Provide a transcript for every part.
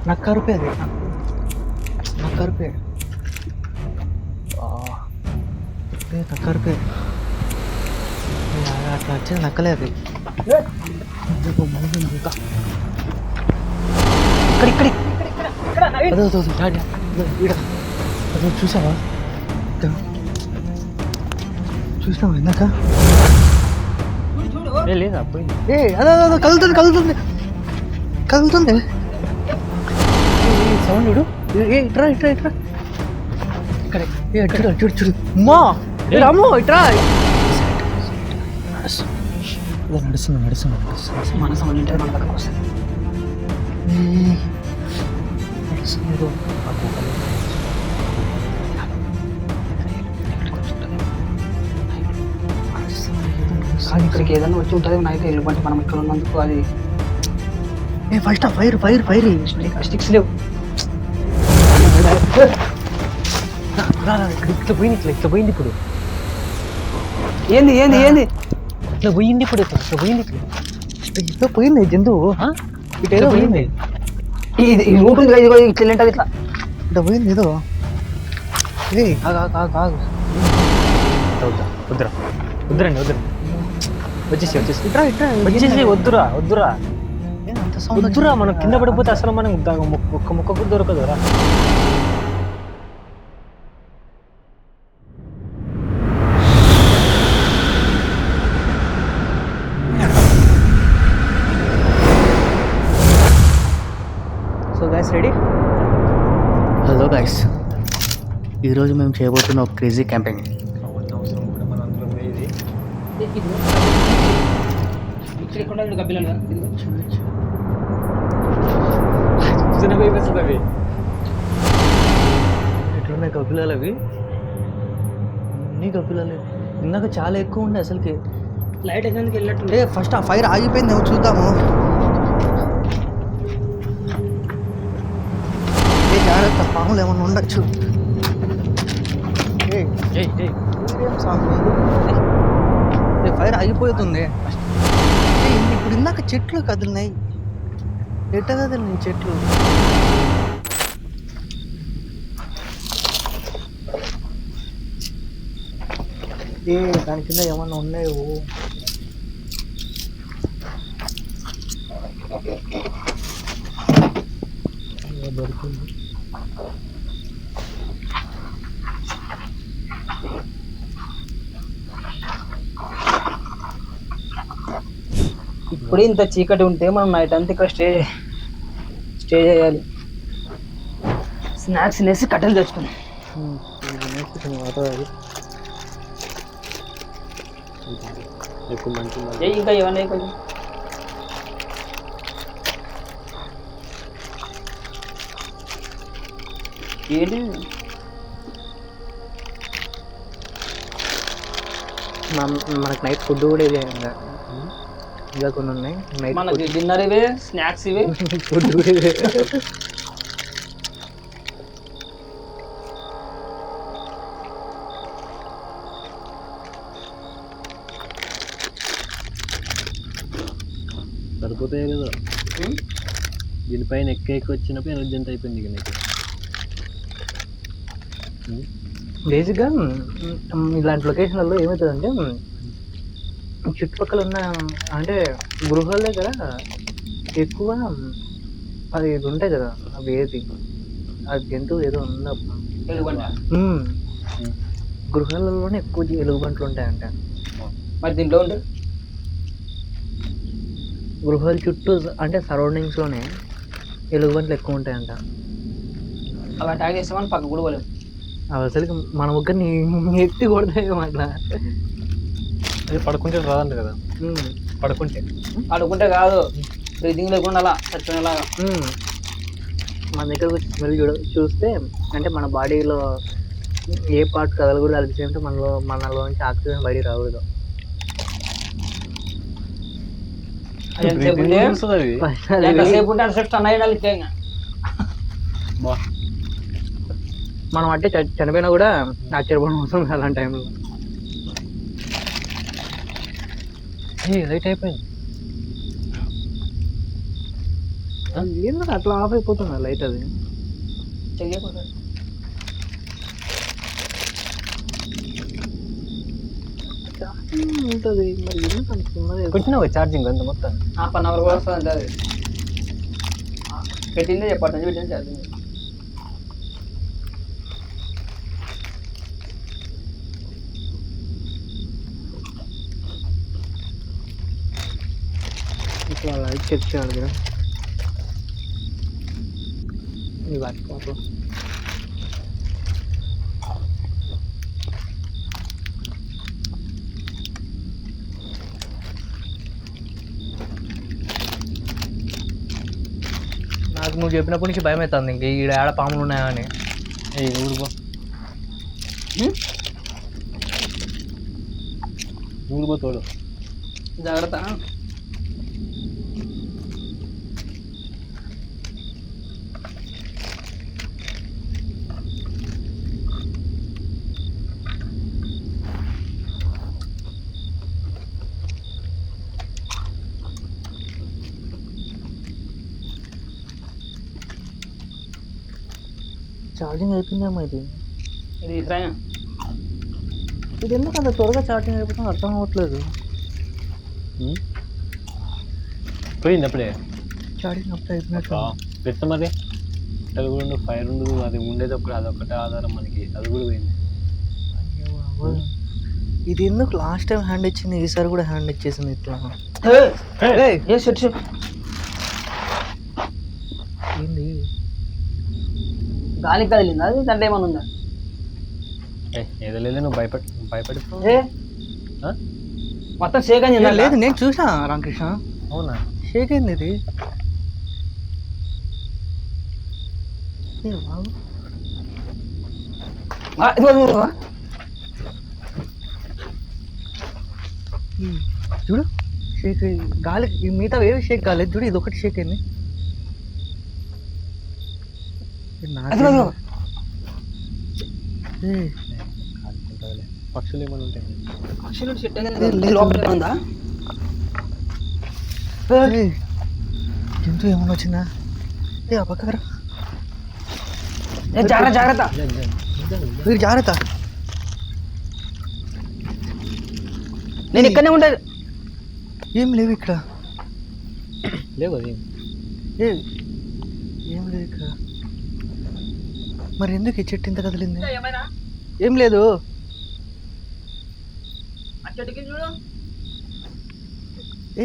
నక్క రూపే అది, నక్క రూపే, నక్క రూపే అట్లా వచ్చేది నక్కలే అది. ఇక్కడ చూసావా, చూసినావా ఇందాక? లేదా పోయింది. అదే కదులుతుంది కదులుతుంది కదులుతుంది. సౌండ్ చూడు. ఇట్రా ఇట్రా ఇట్రా, ఇక్కడ చూడు చూడు చూడు. అమ్మా అమ్మో ఇట్రా. నడుస్తుంది నడుస్తుంది నడుస్తుంది, మన సౌండ్ ఉంటే మన పక్కకు వస్తుంది. కానీ ఇక్కడికి ఏదైనా వచ్చి ఉంటుంది నైట్ వెళ్ళిపోతే మనం ఇక్కడ ఉన్నందుకు. అది first fire fire fire sticks లేవు. ఇట్లా పోయింది, ఇట్లా పోయింది ఇప్పుడు. ఏంది ఏంది ఏంది ఇట్లా పోయింది ఇప్పుడు, ఇట్లా పోయింది, ఇట్లా పోయింది జంతువు. ఇట్లా పోయింది. ఇది రూట్ ఉంది, ఇట్లా ఉంటుంది, ఇట్లా ఇట్లా పోయింది ఏదో. వద్దురా వద్దురండి వద్దురా, వచ్చేసి ఇట్రా ఇట్రా వచ్చేసి వద్దురా వద్దురా అంత సౌండ్ వద్దురా. మనం కింద పడిపోతే అసలు మనం ఒక్క ముక్క కూడా దొరకదురా. So guys ready? Hello guys, ఈరోజు మేము చేయబోతున్న ఒక క్రేజీ క్యాంపింగ్. ఎట్లున్నాయి కపిలాలు అవి? అన్నీ కపిలాలే. ఇందాక చాలా ఎక్కువ ఉండే అసలుకి. లైట్ ఎందుకు వెళ్ళట్టు. ఫస్ట్ ఆ ఫైర్ ఆగిపోయింది, చూద్దాము. జాగ్రత్త, పాములు ఏమన్నా ఉండొచ్చు. ఫైర్ ఆగిపోతుంది. ఇప్పుడు ఇందాక చెట్లు కదిలినాయి, ఎట్ట కదిలినాయి చెట్లు? దాని కింద ఏమన్నా ఉన్నాయో. దొరికింది. ఇప్పుడు ఇంత చీకటి ఉంటే మనం నైట్ అంతా ఇక్కడ స్టే చేయాలి. స్నాక్స్ లేసి కట్టెలు తెచ్చుకున్నాం. ఇంకా ఏమన్నా కొంచెం ఏంటి మనకు నైట్ ఫుడ్ కూడా ఇదే, ఇంకా కొన్ని ఉన్నాయి. నైట్ మనకి డిన్నర్ ఇవే, స్నాక్స్ ఇవే, ఫుడ్ కూడా ఇదే. సరిపోతాయి కదా. దీనిపైన ఎక్క వచ్చినప్పుడు ఎనర్జీ ఎంత అయిపోయింది ఇక నీకు. బేసిక్గా ఇలాంటి లొకేషన్లలో ఏమవుతుందంటే, చుట్టుపక్కల ఉన్న అంటే గృహాల దగ్గర ఎక్కువ అది ఇది ఉంటాయి కదా, అవి ఏది ఆ జంతువు ఏదో ఉన్నప్పుడు గృహాలలోనే ఎక్కువ ఎలుగుబంట్లు ఉంటాయంట. మరి దీంట్లో ఉంటే గృహాల చుట్టూ అంటే సరౌండింగ్స్లోనే ఎలుగుబంట్లు ఎక్కువ ఉంటాయంట. అవి అటాక్ చేస్తామని పక్క కూడా పోలేము. అవి అసలు మన ఒక్కరిని ఎత్తి కొడతాయి అట్లా. అది పడుకుంటే రాదంట కదా. పడుకుంటే కాదు, బ్రీతింగ్ లేకుండా అలా చచ్చిపోయేలాగా. మన దగ్గర వచ్చి స్మెల్ చూస్తే అంటే మన బాడీలో ఏ పార్ట్ కదలకూడదు, అది సేమ్ మనలో నుంచి ఆక్సిజన్ బయటికి రాకూడదు. మనం అంటే చనిపోయినా కూడా ఆశ్చర్యపోవడం అవసరం అలాంటి టైంలో. లైట్ అయిపోయింది. ఎందుకు అట్లా ఆఫ్ అయిపోతుంది లైట్ అది చెక్ చేయకుండా ఉంటుంది మరి ఎందుకు అంత చిన్నది కొట్టినావు ఛార్జింగ్ అంత మొత్తం 1 అవర్ కూడా వస్తుంది అంతే అది పెట్టిందే చెప్పండి నుంచి పెట్టింది ఛార్జింగ్ ఇట్లా లైట్ చెక్ చేయాలి కదా ఇది పట్టుకోవాలి నాకు నువ్వు చెప్పినప్పటి నుంచి భయం అవుతుంది ఇంక ఈ ఏడ పాములు ఉన్నాయా అని ఊరుకో ఊరుకో తోడు జాగ్రత్త ఛార్జింగ్ అయిపోయిందేమో ఇది ఇది ఇస్రాయా ఇది ఎందుకు అంత త్వరగా ఛార్జింగ్ అయిపోతుందో అర్థం అవ్వట్లేదు పోయింది అప్పుడే ఛార్జింగ్ అప్పుడు అయిపోయినట్టు పెద్ద మరి అది కూడా ఉండదు ఫైర్ ఉండదు అది ఉండేటప్పుడు అదొకటే ఆధారం మనకి అది కూడా పోయింది ఇది ఎందుకు లాస్ట్ టైం హ్యాండ్ ఇచ్చింది ఈసారి కూడా హ్యాండ్ ఇచ్చేసింది ఇట్లా ఏ సెట్ ఏంది గాలికి కదిలిందా అది దాంట్లో ఏమైనా ఉందా ఏదో లేదు నువ్వు భయపడి ఏ మొత్తం షేక్ అయింది లేదు నేను చూసా రామకృష్ణ అవునా షేక్ అయింది ఇది బాబు చూడు షేక్ గాలి మిగతా ఏవి షేక్ కాలేదు చూడు ఇది ఒకటి షేక్ అయింది పక్షులు ఏమైనా ఉంటాయి జంతువు ఏమన్నా వచ్చిందా ఏ ఆ పక్కరా జాగ్రత్త మీరు జాగ్రత్త నేను ఇక్కడనే ఉండేది ఏం లేవు ఇక్కడ లేవు అది ఏం లేదు ఇక్కడ మరి ఎందుకు ఈ చెట్టు ఇంత కదిలింది ఏం లేదు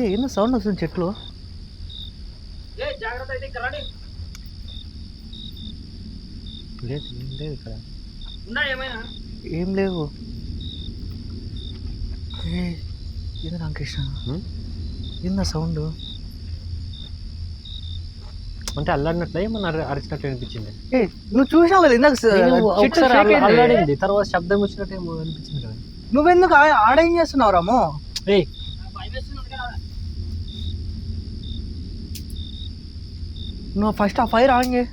ఎందుకు సౌండ్ వస్తుంది చెట్లు లేదు ఏం లేదు ఇక్కడ ఏం లేవు ఏంది రామకృష్ణ ఏందా సౌండ్ అంటే అల్లాడినట్లే ఏమన్నా అరిచినట్టు అనిపించింది నువ్వు చూసావు కదా ఇందాక ఒకసారి అల్లాడింది తర్వాత శబ్దం వచ్చినట్టు ఏమో అనిపించింది కదా నువ్వెందుకు ఆడేం చేస్తున్నావు రాము నువ్వు ఫస్ట్ ఆ ఫైర్ ఆన్ చేయి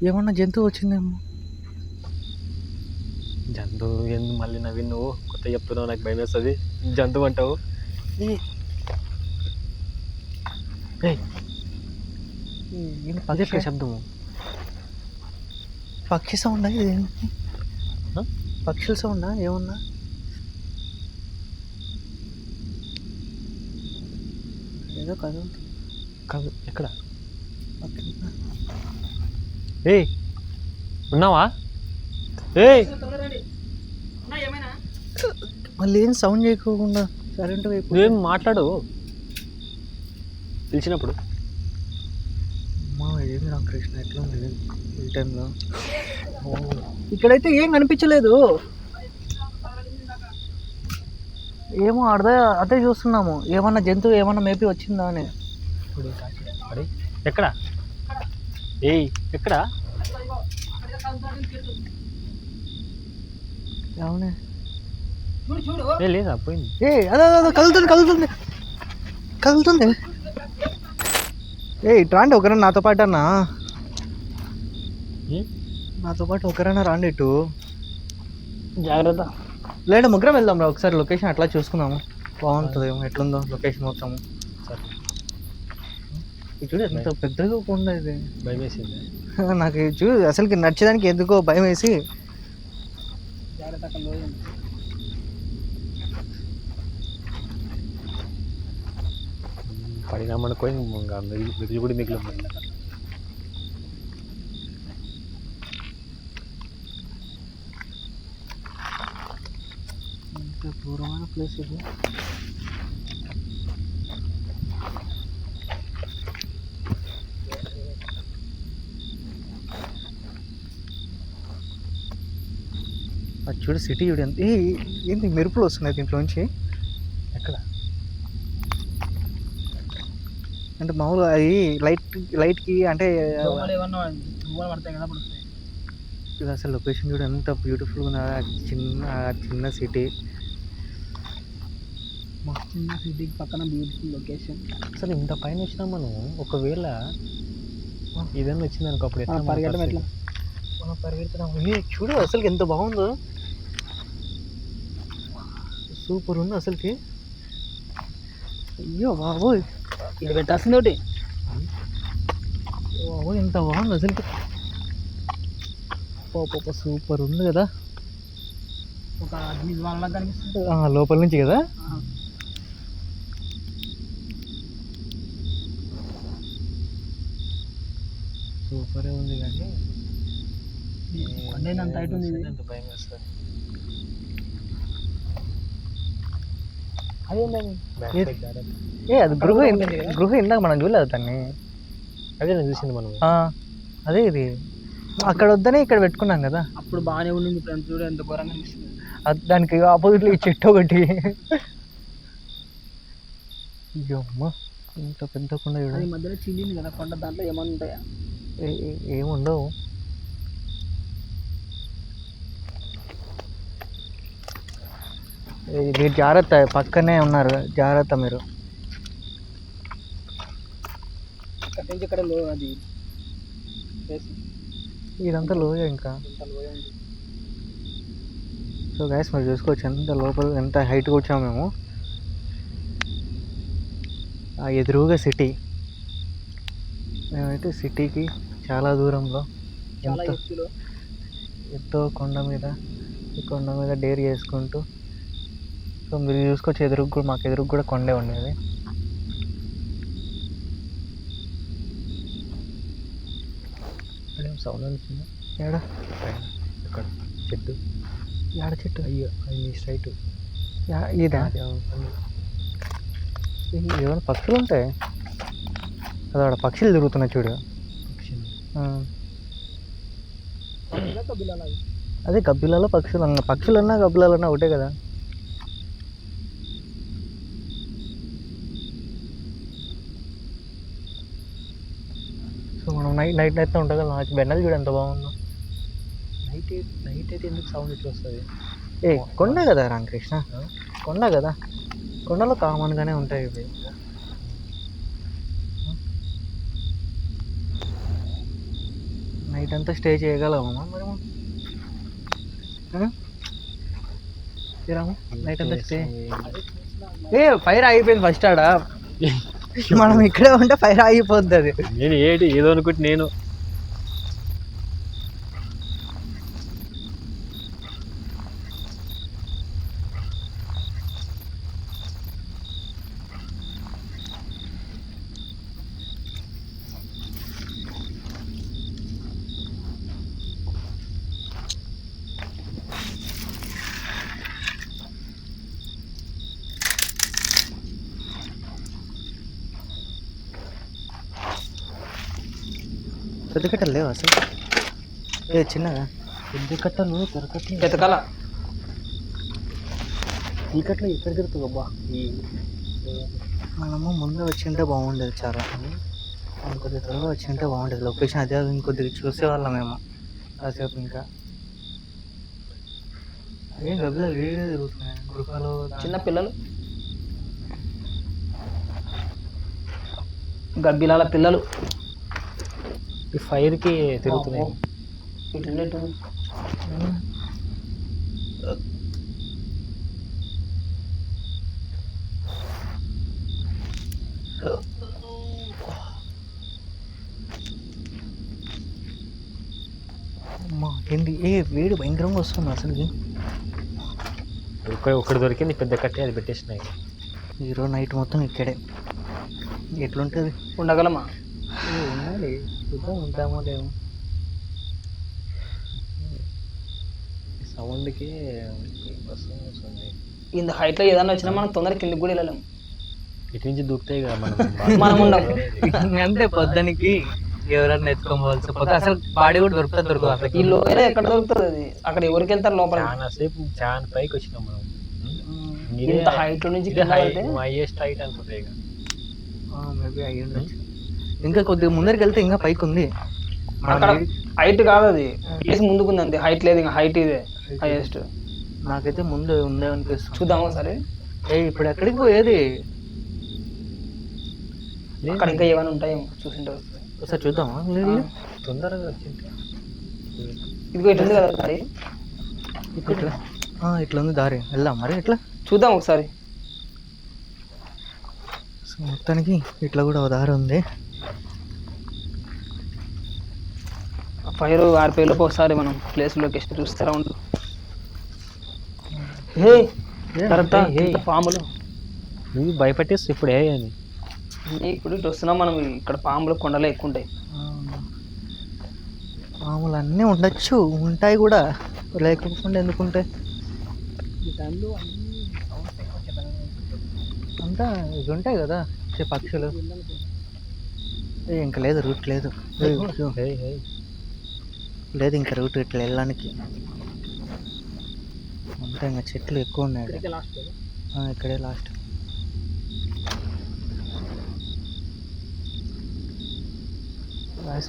ఏమన్నా జంతువు వచ్చిందేమో జంతువు ఎందుకు మళ్ళీ నవ్వి నువ్వు కొత్త చెప్తున్నావు నాకు భయం వేస్తుంది జంతువు అంటావు పక్షి శబ్దము పక్షి సౌండా ఇది పక్షుల సౌండా ఏమన్నా ఏదో కాదు ఎక్కడ ఏయ్ ఉన్నావా ఏయ్ మళ్ళీ ఏం సౌండ్ చేయకోకుండా సైలెంట్ నువ్వేం మాట్లాడు పిలిచినప్పుడు అమ్మా ఏమి రామకృష్ణ ఎట్లా ఉంది ఈ టైంలో ఇక్కడైతే ఏం కనిపించలేదు ఏమో అదే చూస్తున్నాము ఏమన్నా జంతువు ఏమన్నా మేపి వచ్చిందా అని ఎక్కడ ఏయ్ ఎక్కడ అవునే లేదా పోయింది అదే కదులుతుంది రాండి ఒకరైనా నాతో పాటు అన్నా నాతో పాటు ఒకరైనా రాండి ఇటు జాగ్రత్త లేదా ముగ్గురం వెళ్దాం రా ఒకసారి లొకేషన్ అట్లా చూసుకుందాము బాగుంటుంది ఎట్లుందో లొకేషన్ మొత్తము చూడు ఎంత పెద్దగా కొండ ఇది. భయం వేసింది. నాకు ఇది చూడు అసలుకి నచ్చడానికి ఎందుకో భయం వేసి జాగ్రత్త లోయ ఉంది. పడినామనుకో ఇంకా మిగిలి కూడా మిగిలి ఎంత దూరమైన ప్లేస్ ఇది. అది చూడు సిటీ చూడు ఎంత ఏంటి మెరుపులు వస్తున్నాయి దీంట్లోంచి. ఎక్కడ అంటే మామూలుగా అది లైట్కి అంటే దోమలు ఏమన్నా దోమలు పడతాయి కదా, అప్పుడు వస్తాయి. ఇది అసలు లొకేషన్ చూడు ఎంత బ్యూటిఫుల్గా ఉంది. ఆ చిన్న సిటీ. చిన్న సిటీకి పక్కన బ్యూటిఫుల్ లొకేషన్. అసలు ఇంత పైన వచ్చినా మనం ఒకవేళ ఏదైనా వచ్చింది అనుకో అప్పుడు ఎట్లా పరిగెట్టడం ఎట్లా? మనం పరిగెడుతున్నాం. చూడు అసలుకి ఎంత బాగుందో, సూపర్ ఉంది అసలుకి. అయ్యో బాబోయ్, ఇది పెట్టాల్సింది ఒకటి. బాబోయ్ ఎంత బాగుంది అసలుకి. పాప సూపర్ ఉంది కదా. ఒక అగ్ని జ్వాలలా కనిపిస్తుంది లోపల నుంచి కదా. సూపరే ఉంది కానీ కొండ అంత హైట్ ఉంది ఇది. ఎంత భయం వేస్తుంది. అది గృహ ఇందాక మనం చూడలేదు దాన్ని. అదే నేను చూసింది మనం. అదే ఇది అక్కడ వద్దనే ఇక్కడ పెట్టుకున్నాం కదా. అప్పుడు బాగానే ఉండింది, ఇప్పుడు ఎంత చూడ ఎంత ఘోరంగా అనిపిస్తుంది. దానికి ఆపోజిట్లో ఈ చెట్టు ఒకటి. అమ్మ ఇంత పెద్ద కొండ చూడ. ఈ మధ్యలో చిల్లింది కదా కొండ, దాంట్లో ఏమన్నా ఉంటాయా? ఏముండవు. మీరు జాగ్రత్త, పక్కనే ఉన్నారు, జాగ్రత్త మీరు. ఇక్కడ నుంచి ఇక్కడ అది ఇదంతా లోయ ఇంకా. సో గైస్ మీరు చూసుకోవచ్చు ఎంత లోపల ఎంత హైట్గా వచ్చాము మేము. ఆ ఎదురుగా సిటీ. మేమైతే సిటీకి చాలా దూరంలో ఎంతో కొండ మీద, ఈ కొండ మీద డేర్ చేసుకుంటూ. సో మీరు చూసుకోవచ్చు ఎదురుకు కూడా, మాకు ఎదురుకు కూడా కొండే ఉండేది. సౌండ్ అనిపించింది. ఏడా అక్కడ చెట్టు, ఏడ చెట్టు? అయ్యో అవి స్ట్రైట్. ఇదా ఏమైనా పక్షులు ఉంటాయి అదే, ఆడ పక్షులు తిరుగుతున్నాయి చూడు. అదే గబ్బిలాలో పక్షులు అన్న, పక్షులన్నా గబ్బిలాలన్నా ఒకటే కదా. సో మనం నైట్ అయితే ఉంటుంది కదా. నాకు బెన్నలు చూడు ఎంత బాగుందో. నైట్ అయితే ఎందుకు సౌండ్ ఇట్లా వస్తుంది? కొండ కదా రామకృష్ణ, కొండ కదా. కొండలో కామన్గానే ఉంటాయి ఇవి. నైట్ అంతా స్టే చేయగలమా మరి రాము? నైట్ అంతా స్టే ఫైర్ ఆగిపోయింది ఫస్ట్ ఆడ. మనం ఇక్కడే ఉంటే ఫైర్ ఆగిపోద్ది. అది నేను ఏదో అనుకుంటే నేను పెద్ద కట్టలు లేవు అసలు. చిన్నగా పెద్ద కట్టలు దొరకట్లేదు. ఎతకాల ఈ కట్టలు ఎక్కడ దొరుకుతుంది అబ్బా? మనము ముందు వచ్చింటే బాగుండేది, చాలా కొద్దిగా త్వరగా వచ్చింటే బాగుండేది. లొకేషన్ అదే ఇంకొద్దిగా చూసేవాళ్ళం మేము కాసేపు. ఇంకా ఏం గబ్బిలా వేడిగా తిరుగుతున్నాయి గృహాలు. చిన్న పిల్లలు, గబ్బిలాల పిల్లలు ఈ ఫైర్కి తిరుగుతున్నాయి. అమ్మా ఏంటి వేడి భయంకరంగా వస్తుంది అసలుకి. ఒకటి దొరికింది పెద్ద కట్టి, అది పెట్టేసినాయి. ఈరోజు నైట్ మొత్తం ఇక్కడే ఎట్లుంటుంది? ఉండగలమా? ఉండాలి, చూద్దాం ఉంటామో లేమో. సౌండ్కి వస్తుంది. ఇంత హైట్లో ఏదైనా వచ్చినా మనం తొందరగా కిందకి కూడా వెళ్ళలేము. ఇటు నుంచి దూకుతాయి కదా మనం ఉండం. అంటే పొద్దునికి ఎవరన్నా ఎత్తుకోవాల్సి పోతే అసలు బాడీ కూడా దొరకదు అసలు. ఈ లోయలో ఎక్కడ దొరుకుతుంది అది? అక్కడ ఎవరికి వెళ్తారు లోపల? చాలా పైకి వచ్చినాం మనం. ఇంత హైట్ నుంచి హైయెస్ట్ హైట్ అనుకుంటే ఇక మేబీ అయ్యి ఉండొచ్చు. ఇంకా కొద్దిగా ముందరికి వెళ్తే ఇంకా పైకి ఉంది. అక్కడ హైట్ కాదు అది, ప్లేస్ ముందుకుంది అంతే, హైట్ లేదు. ఇంకా హైట్ ఇదే హైయెస్ట్. నాకైతే ముందు ఉందే అనిపిస్తుంది. చూద్దామా సరే? ఇప్పుడు ఎక్కడికి పోయేది? అక్కడ ఇంకా ఏమైనా ఉంటాయేమో చూసింటారు. ఒకసారి చూద్దామా? తొందరగా వచ్చింది. ఇదిగో ఇటు ఉంది కదా దారి. ఇట్లా ఉంది దారి, వెళ్దాం మరి. ఇట్లా చూద్దాం ఒకసారి. సో మొత్తానికి ఇట్లా కూడా ఒక దారి ఉంది. ఫైర్ ఆరిపోయేలోపు ఒకసారి మనం ప్లేస్ లొకేషన్ చూస్తారా ఉండు. పాములు నువ్వు భయపెట్టేసి ఇప్పుడు అని ఇప్పుడు ఇటు వస్తున్నాం మనం. ఇక్కడ పాములు కొండలే ఎక్కువ ఉంటాయి. పాములు అన్నీ ఉండొచ్చు, ఉంటాయి కూడా, లేకపోకుండా ఎందుకుంటాయి? అంతా ఇవి ఉంటాయి కదా పక్షులు. ఇంకా లేదు, రూట్ లేదు. లేదు ఇంకా రూట్ ఇట్లా వెళ్ళడానికి. అంతా ఇంకా చెట్లు ఎక్కువ ఉన్నాయి. ఇక్కడే లాస్ట్.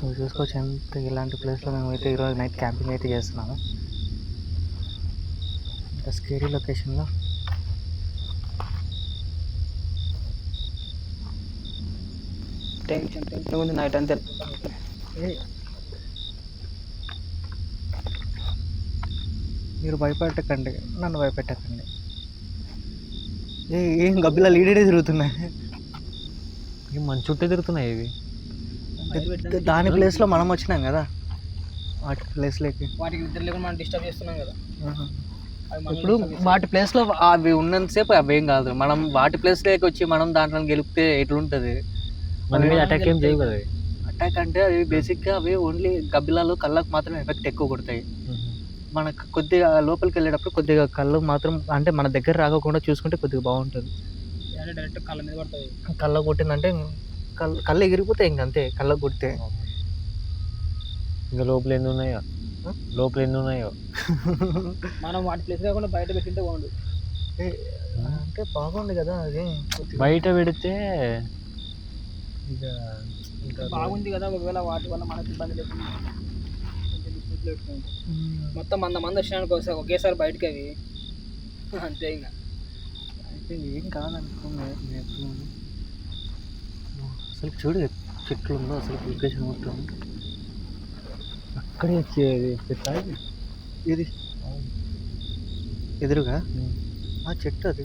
నువ్వు చూసుకోవచ్చు ఎంత ఇలాంటి ప్లేస్లో మేమైతే ఈరోజు నైట్ క్యాంపింగ్ అయితే చేస్తున్నాము. ఇంత స్కేరీ లొకేషన్లో. టెన్షన్ ఉంది నైట్ అంతే. మీరు భయపెట్టకండి, నన్ను భయపెట్టకండి. ఏం గబ్బిలా లీడరే తిరుగుతున్నాయి. మన చుట్టూ తిరుగుతున్నాయి ఇవి. దాని ప్లేస్లో మనం వచ్చినాం కదా, వాటి ప్లేస్లోకి. వాటికి నిద్ర లేకుండా మనం డిస్టర్బ్ చేస్తున్నాం కదా. ఇప్పుడు వాటి ప్లేస్లో అవి ఉన్నంతసేపు అవి ఏం కాదు. మనం వాటి ప్లేస్లోకి వచ్చి మనం దాంట్లో గెలిపితే ఎట్లుంటుంది? మన మీద అటాక్ ఏం చేయవు కదా. అటాక్ అంటే అవి బేసిక్గా అవి ఓన్లీ గబ్బిలాలు కళ్ళకు మాత్రం ఎఫెక్ట్ ఎక్కువ కొడతాయి. మనకు కొద్దిగా లోపలికి వెళ్ళేటప్పుడు కొద్దిగా కళ్ళు మాత్రం అంటే మన దగ్గర రాకుండా చూసుకుంటే కొద్దిగా బాగుంటుంది. డైరెక్ట్ కళ్ళ మీద పడుతుంది. కళ్ళ కొట్టిందంటే కళ్ళు ఎగిరిపోతాయి ఇంకంతే. కళ్ళ కొడితే ఇంకా లోపల ఎన్ని ఉన్నాయో, మనం వాటి ప్లేస్ కాకుండా బయట పెట్టింటే బాగుండు. అంటే బాగుంది కదా అది. బయట పెడితే బాగుంది కదా, ఒకవేళ వాటి వల్ల మనకు ఇబ్బంది లేకుండా మొత్తం 100 మంది వచ్చినానికి ఒకేసారి బయటకి అవి అంతే. ఇంకా అయితే ఏం కాదనుకో. అసలు చూడు చెట్లు ఉందో అసలు లొకేషన్ మొత్తం. అక్కడే పెట్టాలి. ఇది ఎదురుగా ఆ చెట్టు అది.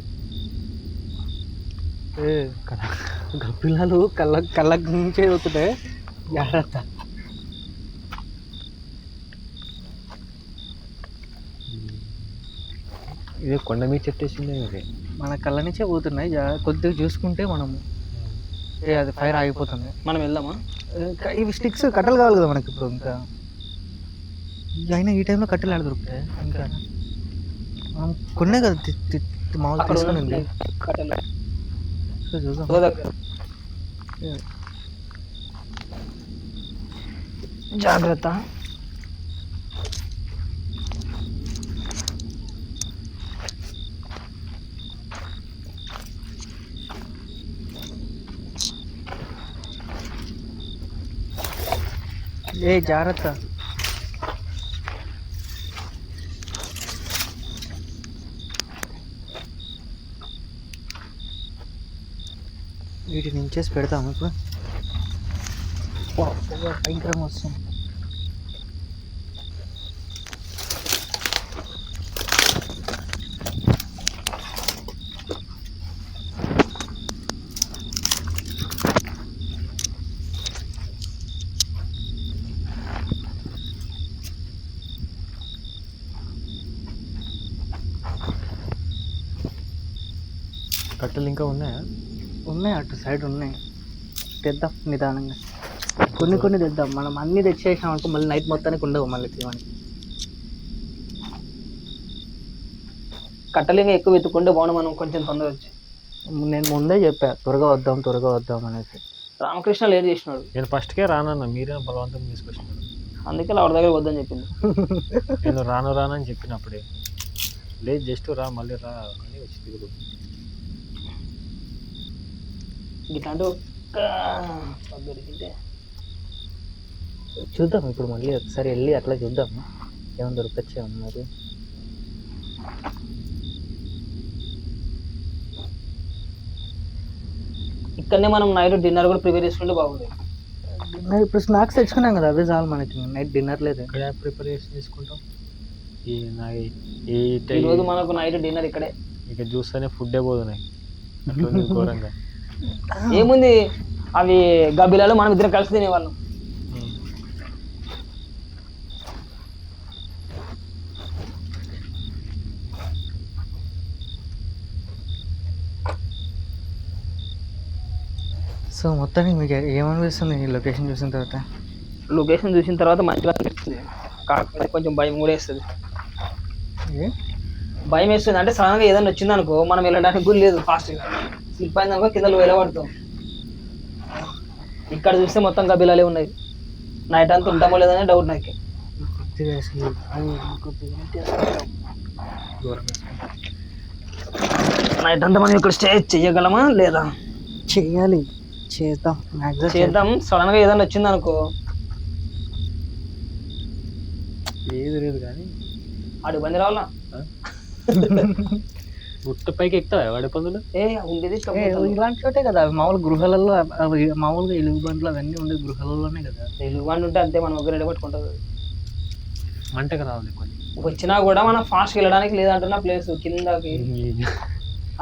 గబ్బిలాలు కళ్ళ నుంచే అవుతుంటాయి, జాగ్రత్త. ఇది కొండ మీద చెట్టు వేసింది. ఇది మన కళ్ళ నుంచే పోతున్నాయి, కొద్దిగా చూసుకుంటే మనము అది ఫైర్ ఆగిపోతుంది. మనం వెళ్దామా? ఇవి స్టిక్స్ కట్టెలు కావాలి కదా మనకి ఇప్పుడు. ఇంకా అయినా ఈ టైంలో కట్టెలు ఆడ దొరుకుతాయి. ఇంకా మనం కొన్నే కదా మామూలు తీసుకుని కట్టెలు చూద్దాం. జాగ్రత్త. జాగ్రత్త. వీటిని ఇంచేసి పెడతాము ఇప్పుడు. భయంకరంగా వస్తుంది. కట్టెలు ఇంకా ఉన్నాయా? ఉన్నాయి, అటు సైడ్ ఉన్నాయి. తెద్దాం నిదానంగా, కొన్ని తెద్దాం. మనం అన్నీ తెచ్చేసాం అనుకో మళ్ళీ నైట్ మొత్తానికి ఉండవు మళ్ళీ తీయమని. కట్టలు ఇంకా ఎక్కువ వెతుక్కుంటే బాగుండు, మనం కొంచెం తొందర వచ్చి. నేను ముందే చెప్పా త్వరగా వద్దాం అనేసి. రామకృష్ణ లేట్ చేసినాడు. నేను ఫస్ట్కే రానన్నా, మీరే బలవంతం తీసుకొచ్చినాడు. అందుకే ఎవరి దగ్గర వద్దని చెప్పింది. నేను రానని చెప్పినప్పుడే లేదు, జస్ట్ రా మళ్ళీ రా అని వచ్చి దిగుడు. ఇట్లాంటి దొరికింటే చూద్దాం ఇప్పుడు మళ్ళీ ఒకసారి వెళ్ళి అట్లా చూద్దాం ఏమైనా దొరకచ్చే మరి. ఇక్కడనే మనం నైట్ డిన్నర్ కూడా ప్రిపేర్ చేసుకుంటే బాగుంది. డిన్నర్ ఇప్పుడు స్నాక్స్ తెచ్చుకున్నాం కదా, అవే చాలు మనకి. నైట్ డిన్నర్ లేదు. ఇక్కడ ప్రిపరేషన్ చేసుకుంటాం. ఈ రోజు మనకు నైట్ డిన్నర్ ఇక్కడే. ఇక చూస్తేనే ఫుడ్డే పోతున్నాయి అట్లా ఘోరంగా. ఏముంది, అవి గబ్బిలాలు మనం ఇద్దరం కలిసి తినేవాళ్ళం. సో మొత్తానికి మీకు ఏమనిపిస్తుంది ఈ లొకేషన్ చూసిన తర్వాత? లొకేషన్ చూసిన తర్వాత మంచిగా అనిపిస్తుంది, కాకపోతే కొంచెం భయం కూడా వేస్తుంది. భయం వేస్తుంది అంటే సడన్గా ఏదైనా వచ్చింది అనుకో మనం వెళ్ళడానికి కూడా లేదు, ఫాస్ట్గా స్లిప్ అయింది అనుకో కింద వెళ్ళబడతాం. ఇక్కడ చూస్తే మొత్తం గబ్బిలాలే ఉన్నాయి. నైట్ అంతా ఉంటామో లేదనే డౌట్ నాకు. నైట్ అంతా మనం ఇక్కడ స్టే చెయ్యగలమా లేదా? చేయాలి, చేద్దాం. సడన్ గా ఏదైనా వచ్చింది అనుకో ఏది లేదు కానీ ఆడు బంది రావాలా. గుట్ట పైకి ఎక్కుతావా వాడే పందులు? ఉండేది ఇలాంటి చోటే కదా మామూలు గృహాలలో, మామూలుగా ఎలుగు బండ్లు అవన్నీ ఉండేది గృహాలలోనే కదా. ఎలుగు బండి ఉంటే అంతే, మనం ఒక రెడీ పట్టుకుంటుంది. మంటకు రావాలి కొన్ని వచ్చినా కూడా మనం ఫాస్ట్ వెళ్ళడానికి లేదంటున్న ప్లేస్ కిందకి.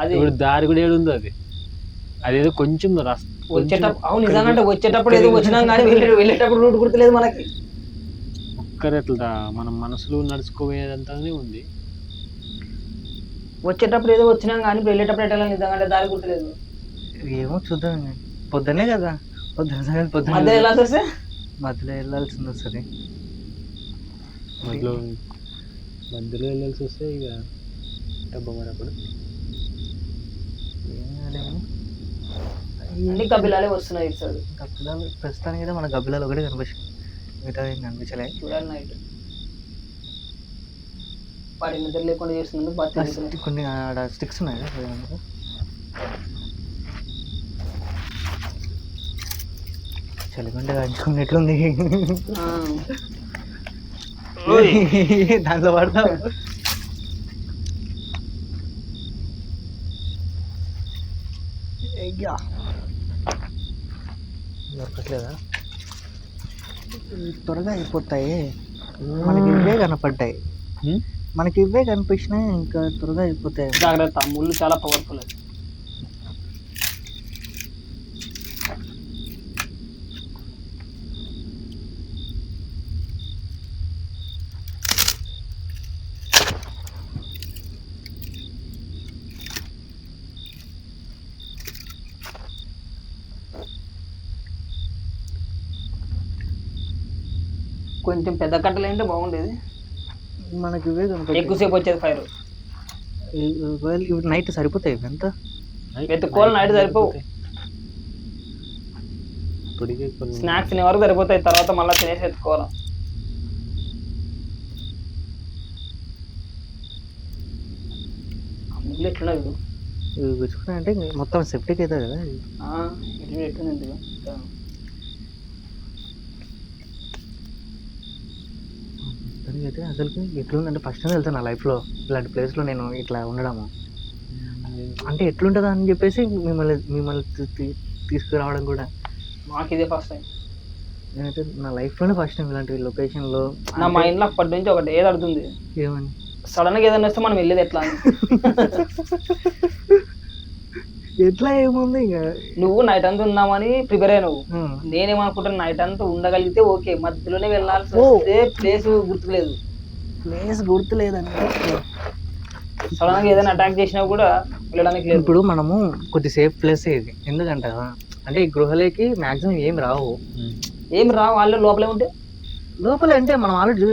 అది దారి కూడా ఏడు ఉంది, అది అదేదో కొంచెం వచ్చేటప్పుడు. అవును నిజంగా, అంటే వచ్చేటప్పుడు ఏదో వచ్చినాం కానీ వెళ్ళేటప్పుడు రూట్ గుర్తులేదు మనకి. ఒక్కరెట్లా మనం మనసులో నడుచుకోవేదంతానే ఉంది. వచ్చేటప్పుడు ఏదో వచ్చినాం కానీ వెళ్ళేటప్పుడు ఎట్లా నిజంగా అంటే దారి గుర్తులేదు. ఏమో చూద్దాం, పొద్దునే కదా, పొద్దున మధ్య ఎలా వస్తే మధ్యలో వెళ్ళాల్సింది వస్తుంది. మధ్యలో వెళ్ళాల్సి వస్తే ఇక డబ్బా మరి అప్పుడు అన్ని గబ్బిలాలే వస్తున్నాయి ఇటు సైడ్. గబ్బిలాలు ప్రస్తుతానికి అయితే మన గబ్బిలాలు ఒకటే కనిపిస్తుంది, మిగతా ఏం కనిపించలే. చూడాలి నైట్ వాడి నిద్ర లేకుండా చేస్తున్నందుకు కొన్ని ఆడ స్టిక్స్ ఉన్నాయి. చలిగుండ కాంచుకున్నట్లుంది, దాంట్లో పడతాం. దొరకట్లేదా? త్వరగా అయిపోతాయి, మనకి ఇవే కనపడ్డాయి, మనకి ఇవే కనిపించినాయి, ఇంకా త్వరగా అయిపోతాయి. జాగ్రత్త, ముళ్ళు చాలా పవర్ఫుల్. కొంచెం పెద్ద కట్టలు అంటే బాగుండేది, మనకి ఇవే కనపడతాయి. ఎక్కువసేపు వచ్చేది ఫైర్. నైట్ సరిపోతాయి ఎంత వెతుక్కోవాలి, నైట్ సరిపోవు. స్నాక్స్ తినే వరకు సరిపోతాయి, తర్వాత మళ్ళీ తినేసి ఎత్తుకోవాలి. ముళ్ళు ఎట్లున్నాయి గుచ్చుకున్నాయంటే మొత్తం సెప్టిక్ అవుతుంది కదా. ఎట్లుంది అయితే అసలు ఎట్లుందంటే ఫస్ట్ టైం వెళ్తాను నా లైఫ్లో ఇలాంటి ప్లేస్లో నేను ఇట్లా ఉండడము. అంటే ఎట్లుంటుందా అని చెప్పేసి మిమ్మల్ని తీసుకురావడం కూడా మాకు ఇదే ఫస్ట్ టైం. నేనైతే నా లైఫ్లోనే ఫస్ట్ టైం ఇలాంటి లొకేషన్లో. నా మైండ్లో అప్పటి నుంచి ఒకటి ఏది అడుగుతుంది, ఏమని సడన్గా ఏదైనా వస్తే మనం వెళ్ళేది ఎట్లా అని. ఎట్లా ఏముంది, ఇంకా నువ్వు నైట్ అంతా ఉన్నామని ప్రిపేర్ అయినావు, నేనేమనుకుంటాను నైట్ అంతా ఉండగలిగితే ఓకే, మధ్యలోనే వెళ్ళాల్సి వస్తే ప్లేస్ గుర్తులేదు. ప్లేస్ గుర్తులేదంటే సడన్ గా ఏదైనా అటాక్ చేసినా కూడా వెళ్ళడానికి లేదు. ఇప్పుడు మనము కొద్ది సేఫ్ ప్లేస్ ఇది, ఎందుకంటే అంటే ఈ గృహలోకి మాక్సిమం ఏం రావు. ఏం రా వాళ్ళు లోపలే ఉంటే లోపల అంటే మనం ఆల్రెడీ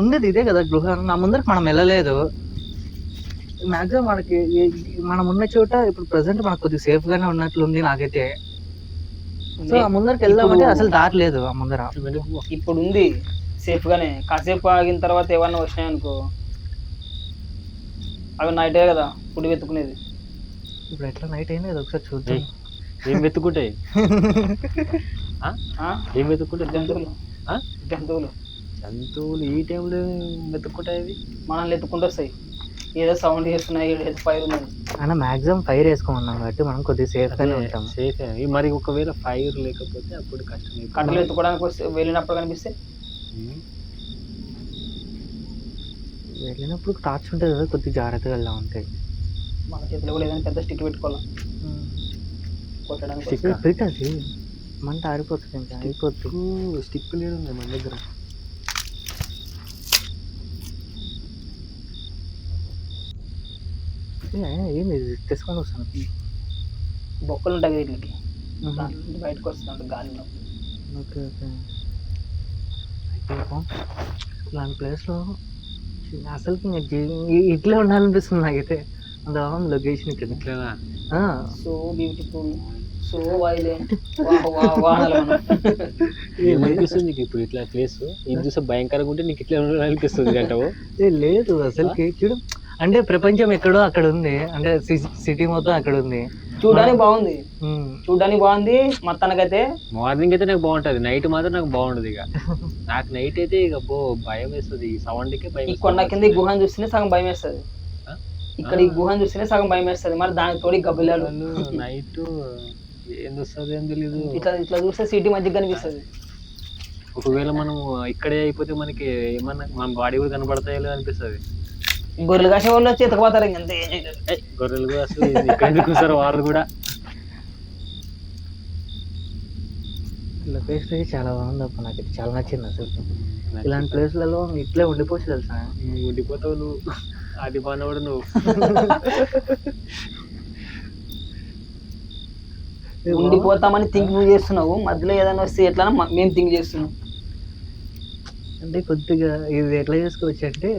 ఉండేది ఇదే కదా గృహ. నా ముందరికి మనం వెళ్ళలేదు. మాక్సిమం మనకి మనం ఉన్న చోట ఇప్పుడు ప్రెసెంట్ మనకు కొద్దిగా సేఫ్ గానే ఉన్నట్లు ఉంది నాకైతే. సో ఆ ముందరికి వెళ్దామంటే అసలు దారి లేదు ఆ ముందర. ఇప్పుడు ఉంది సేఫ్ గానే, కాసేపు ఆగిన తర్వాత ఏమన్నా వచ్చినాయనుకో అవి నైటే కదా ఫుడ్ వెతుకునేది. ఇప్పుడు ఎట్లా నైట్ అయింది కదా ఒకసారి చూద్దాం. ఏం వెతుకుంటాయి ఏం వెతుక్కుంటాయి? జంతువులు జంతువులు జంతువులు ఈ టైంలో వెతుక్కుంటాయి. అవి మనల్ని ఎత్తుకుంటూ వస్తాయి. ఏదో సౌండ్ చేస్తున్నాయి, ఏదో ఫైర్ ఉన్నది అయినా మాక్సిమం ఫైర్ వేసుకోమన్నాం కాబట్టి మనం కొద్దిగా సేఫ్ గానే ఉంటాం. సేఫ్. మరి ఒకవేళ ఫైర్ లేకపోతే అప్పుడు కష్టం. కట్టలు ఎత్తుకోవడానికి వస్తే వెళ్ళినప్పుడు కనిపిస్తే వెళ్ళినప్పుడు టార్చ్ ఉంటుంది కదా, కొద్దిగా జాగ్రత్తగా వెళ్దాం ఉంటాయి. మన చేతిలో కూడా ఏదైనా పెద్ద స్టిక్ పెట్టుకోవాలి కొట్టడానికి. పెట్టది మంట ఆరిపోతుంది, ఇంకా అయిపోతుంది. స్టిక్ లేదు మన దగ్గర. ఏంది తీసుకొని వస్తాను. బొక్కలు ఉంటాయి వీటికి, బయటకు వస్తుంటాయి గాలి. Okay okay. ఇలాంటి ప్లేస్లో అసలుకి ఇట్లే ఉండాలనిపిస్తుంది నాకైతే. అంత బాగుంది లొకేషన్ ఇక్కడ. ఇట్లా సో బ్యూటిఫుల్, సో వైలెంట్. ఏమనిపిస్తుంది నీకు ఇప్పుడు ఇట్లా ప్లేస్? ఇది చూస్తే భయంకరంగా ఉంటే నీకు ఇట్లా అనిపిస్తుంది అంటావు? లేదు అసలుకి చూడు, అంటే ప్రపంచం ఎక్కడో అక్కడ ఉంది, అంటే సిటీ మొత్తం అక్కడ ఉంది. చూడడానికి బాగుంది, చూడడానికి బాగుంది. మొత్తానికైతే మార్నింగ్ అయితే నాకు బాగుంటది, నైట్ మాత్రం నాకు బాగుండదు. ఇక నాకు నైట్ అయితే ఇక భయం వేస్తుంది. ఈ సౌండ్కే భయం. ఈ కొండ కింద ఈ గుహను చూస్తేనే సగం భయం వేస్తుంది. ఇక్కడ ఈ గుహను చూస్తేనే సగం భయం వేస్తుంది. మరి దానికి తోడి గబ్బిలాలు నైట్ ఏం వస్తుంది ఏం తెలీదు. ఇట్లా ఇట్లా చూస్తే సిటీ మధ్య కనిపిస్తుంది. ఒకవేళ మనం ఇక్కడే అయిపోతే మనకి ఏమన్నా మన బాడీ కూడా కనపడతాయో అనిపిస్తుంది. గొర్రెలు కాసే వాళ్ళు వచ్చి ఎత్తుకుపోతారు. ఇంకంతే గొర్రెలు కూడా అసలు ఇక్కడ చూసారు వాళ్ళు కూడా. లొకేషన్ చాలా బాగుంది అప్ప, నాకు చాలా నచ్చింది అసలు. ఇలాంటి ప్లేస్లలో ఇట్లే ఉండిపోవచ్చు తెలుసా. ఉండిపోతావు నువ్వు, అది బాగున్నాడు నువ్వు. ఉండిపోతామని థింక్ నువ్వు చేస్తున్నావు, మధ్యలో ఏదైనా వస్తే ఎట్లా మేము థింక్ చేస్తున్నాం. అంటే కొద్దిగా ఇది ఎట్లా చేసుకోవచ్చు అంటే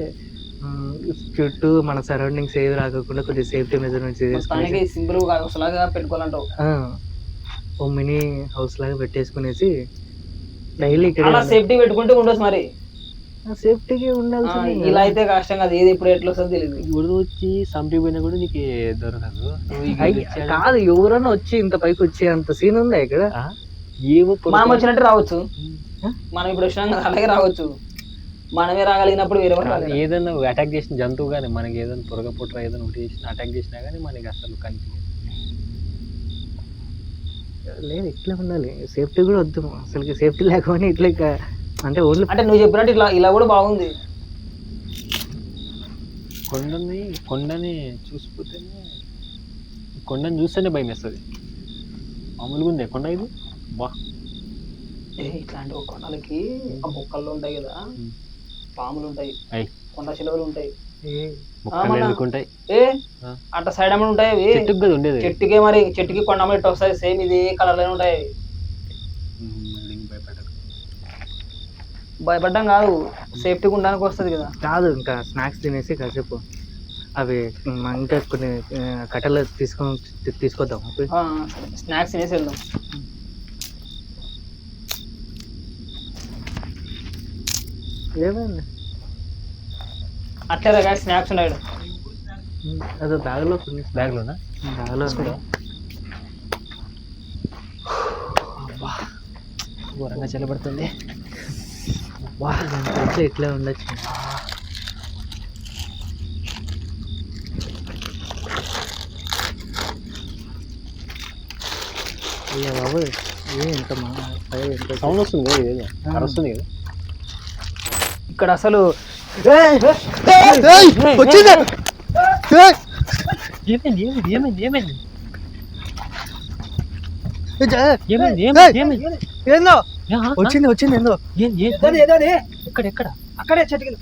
చుట్టూ మన సరౌండింగ్స్ ఏవి రాకుండా కొద్దిగా సేఫ్టీ మెజర్మెంట్స్ చేసుకోవాలి. సింపుల్ హౌస్ లాగా పెట్టుకోవాలంటావు. ఓ మినీ హౌస్ లాగా పెట్టేసుకునేసి డైలీ ఇక్కడ సేఫ్టీ పెట్టుకుంటే ఉండొచ్చు. మరి సేఫ్టీకి ఉండాల్సి. ఇలా అయితే కష్టం కదా, ఏది ఇప్పుడు ఎట్లా వస్తుందో తెలియదు. ఇప్పుడు వచ్చి సంపి పోయినా కూడా నీకు దొరకదు. కాదు, ఎవరన్నా వచ్చి ఇంత పైకి వచ్చే అంత సీన్ ఉందా ఇక్కడ? ఏమో మనం వచ్చినట్టు రావచ్చు, మనం ఇప్పుడు వచ్చినాం కదా అలాగే రావచ్చు. మనమే రాగలిగినప్పుడు వేరే వాళ్ళు ఏదైనా అటాక్ చేసిన జంతువు కానీ మనకి ఏదైనా పొరగ పుట్ర ఏదైనా ఒకటి చేసిన అటాక్ చేసినా కానీ మనకి అసలు కనిపించదు. లేదు ఇట్లా ఉండాలి, సేఫ్టీ కూడా వద్దు అసలు. సేఫ్టీ లేకపోతే ఇట్లా అంటే ఓన్లీ అంటే నువ్వు చెప్పినట్టు ఇట్లా ఇలా కూడా బాగుంది. కొండని చూసిపోతేనే, కొండని చూస్తేనే భయం వేస్తుంది. మామూలుగా ఉంది కొండ ఇది. బా ఇట్లాంటి కొండలకి ఆ బొక్కల్లో ఉంటాయి కదా, పాములు ఉంటాయి, కొండ చిలువలు ఉంటాయి. అట్లా సైడ్ అమ్మలు ఉంటాయి అవి. చెట్టుకే మరి చెట్టుకి కొండ అమ్మలు ఇట్లా వస్తాయి, సేమ్ ఇదే కలర్ లోనే ఉంటాయి. భయపడ్డం కాదు, సేఫ్టీగా ఉండడానికి వస్తుంది కదా. కాదు, ఇంకా స్నాక్స్ తినేసి కాసేపు అవి ఇంకా కొన్ని కట్టెలు తీసుకొద్దాం. స్నాక్స్ తినేసి వెళ్దాం. ఏమైంది అట్లే కానీ స్నాక్స్ ఉన్నాయి అదే బ్యాగ్లో. బ్యాగ్లోనా? బ్యాగ్లో ఘోరంగా చల్లబడుతుంది. ఇట్లా ఉండొచ్చు. అయ్యా బాబు, ఎంత సౌండ్ వస్తుంది కదా, వస్తుంది కదా ఇక్కడ అసలు. వచ్చింది వచ్చింది ఏందో. ఎక్కడ అక్కడే చెట్టు.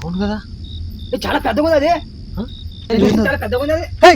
అవును కదా, చాలా పెద్దగా ఉంది అది ఆ? చాలా పెద్దగా ఉంది అది హే